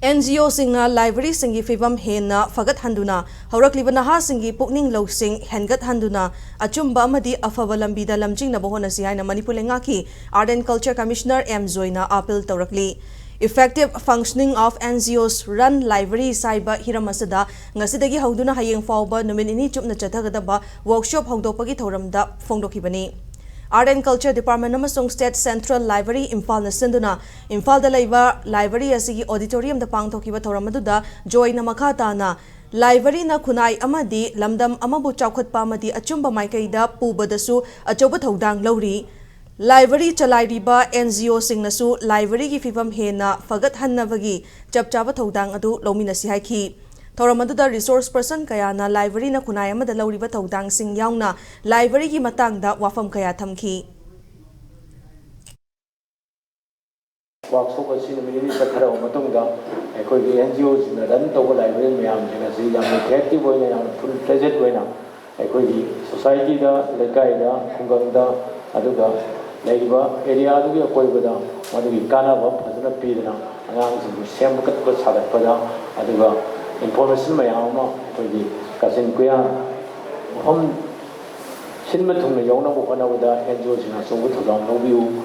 NGO singna library singi fibam hena fagat handuna haurakliba naha singi pukning losing hengat handuna achumba amadi afaba lambida lamjing na bohona si haina Manipur lengaki Art and Culture Commissioner M Zoina appeal taurakli. Effective functioning of NGOs run library saiba hiramasada ngasidagi hauduna hayeng fawba numinini chupna chathagadaba workshop hongdopagi thoramda phongdokibani. Art and Culture Department amasung State Central Library Imphal na sinduna Imphal da laiba library asigi auditorium da pangthokiba thoram aduda joy na makata na library na khunai amadi lamdam amabu chawkhatpa amadi achumba maikaida pubadasu achoba thodang lawri library chalairiba NGO singnasu library gi fibam hena fagat hannabagi chapchaba thodang adu lominasi haiki Thoramada resource person kaya na library na kunay amada lawriba tawdang sing yaw na library ki matangda wafam kaya thamki. Workshop asi namini sa khara matungda koi NGOs na ran taw library mayam jena si yang effective hoina yang full present hoina koi society da lekai da khungang da aduga laiba area du koi bada madu kana ba phajana pidana angang sing sem kat ko sadat pada aduga information mayama koi kasin kuya hom sinma thumna yawna bo kana wada NGO sina so thudang no view